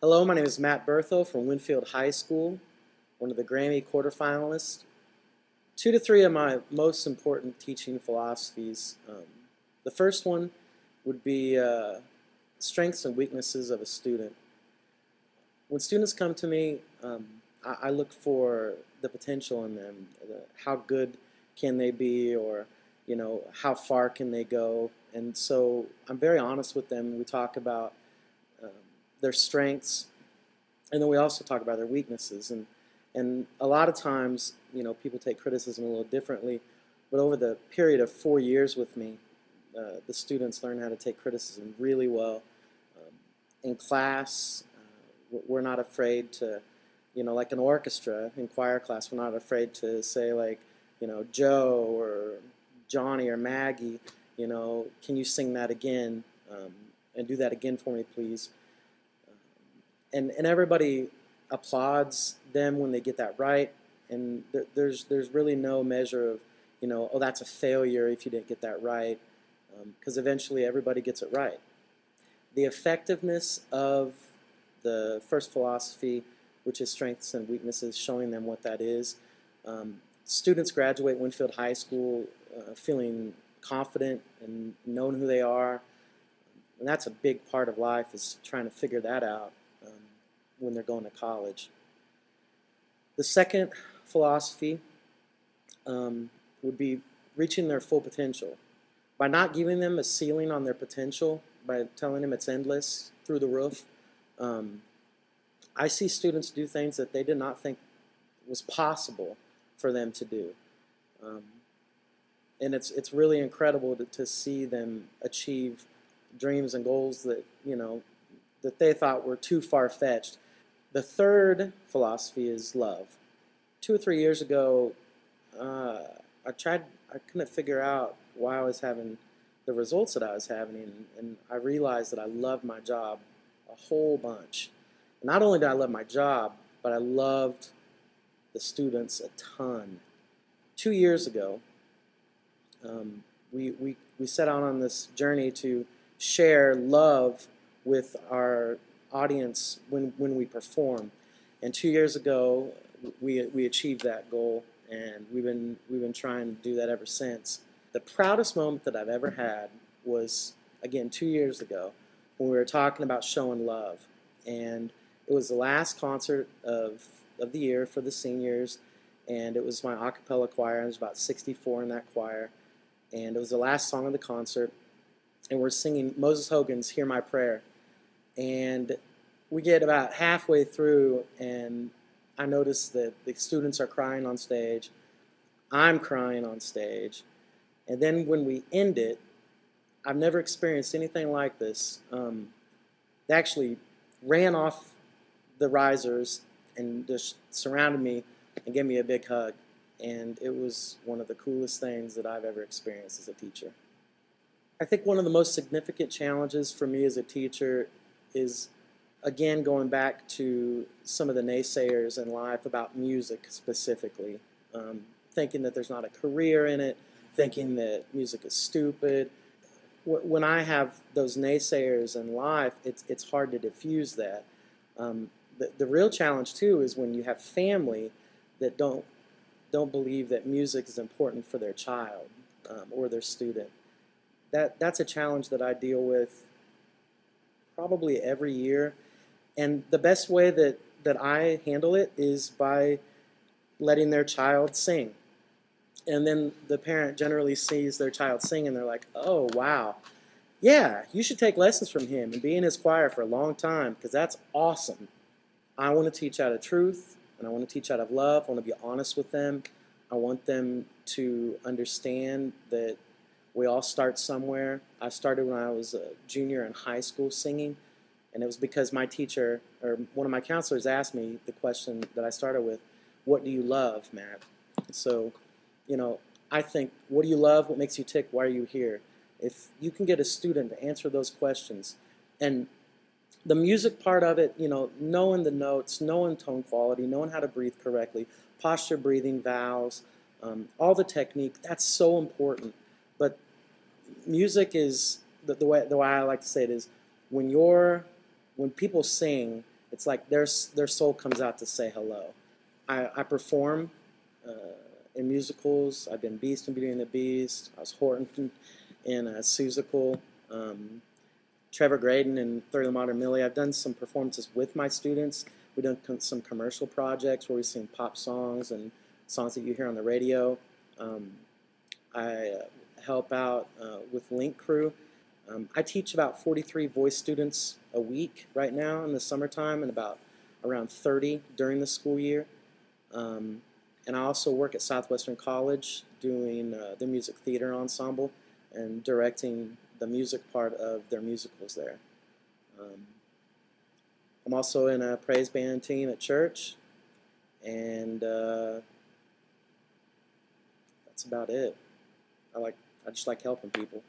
Hello, my name is Matt Berthot from Winfield High School, one of the Grammy quarterfinalists. Two to three of my most important teaching philosophies. The first one would be strengths and weaknesses of a student. When students come to me, I look for the potential in them. How good can they be, or how far can they go? And so I'm very honest with them. We talk about um, their strengths, and then we also talk about their weaknesses. And a lot of times, people take criticism a little differently. But over the period of 4 years with me, the students learn how to take criticism really well. In class, we're not afraid to, like an orchestra in choir class, we're not afraid to say, like, Joe or Johnny or Maggie, can you sing that again? And do that again for me, please. And everybody applauds them when they get that right. And there's really no measure of, oh, that's a failure if you didn't get that right, because eventually everybody gets it right. The effectiveness of the first philosophy, which is strengths and weaknesses, showing them what that is. Students graduate Winfield High School feeling confident and knowing who they are. And that's a big part of life, is trying to figure that out when they're going to college. The second philosophy would be reaching their full potential. By not giving them a ceiling on their potential, by telling them it's endless through the roof, I see students do things that they did not think was possible for them to do. And it's really incredible to see them achieve dreams and goals that, that they thought were too far-fetched. The third philosophy is love. 2 or 3 years ago, I couldn't figure out why I was having the results that I was having, and I realized that I loved my job a whole bunch. Not only did I love my job, but I loved the students a ton. 2 years ago, we set out on this journey to share love with our audience when we perform. And 2 years ago, we achieved that goal, and we've been trying to do that ever since. The proudest moment that I've ever had was, again, 2 years ago, when we were talking about showing love. And it was the last concert of the year for the seniors, and it was my a cappella choir, and there's about 64 in that choir. And it was the last song of the concert, and we're singing Moses Hogan's Hear My Prayer. And we get about halfway through, and I notice that the students are crying on stage. I'm crying on stage. And then when we end it, I've never experienced anything like this. They actually ran off the risers and just surrounded me and gave me a big hug. And it was one of the coolest things that I've ever experienced as a teacher. I think one of the most significant challenges for me as a teacher is, again, going back to some of the naysayers in life about music specifically, thinking that there's not a career in it, thinking that music is stupid. When I have those naysayers in life, it's hard to diffuse that. The real challenge, too, is when you have family that don't believe that music is important for their child or their student. That's a challenge that I deal with probably every year. And the best way that I handle it is by letting their child sing. And then the parent generally sees their child sing, and they're like, oh, wow, yeah, you should take lessons from him and be in his choir for a long time, because that's awesome. I want to teach out of truth, and I want to teach out of love. I want to be honest with them. I want them to understand that we all start somewhere. I started when I was a junior in high school singing, and it was because my teacher, or one of my counselors, asked me the question that I started with, what do you love, Matt? So, I think, what do you love? What makes you tick? Why are you here? If you can get a student to answer those questions, and the music part of it, knowing the notes, knowing tone quality, knowing how to breathe correctly, posture, breathing, vowels, all the technique, that's so important. But music is, the way I like to say it is, when people sing, it's like their soul comes out to say hello. I perform in musicals. I've been Beast in Beauty and the Beast. I was Horton in a Seussical. Trevor Graydon and 30 Modern Millie. I've done some performances with my students. We've done some commercial projects where we sing pop songs and songs that you hear on the radio. I help out with Link Crew. I teach about 43 voice students a week right now in the summertime and about around 30 during the school year. And I also work at Southwestern College doing the music theater ensemble and directing the music part of their musicals there. I'm also in a praise band team at church, and that's about it. I just like helping people.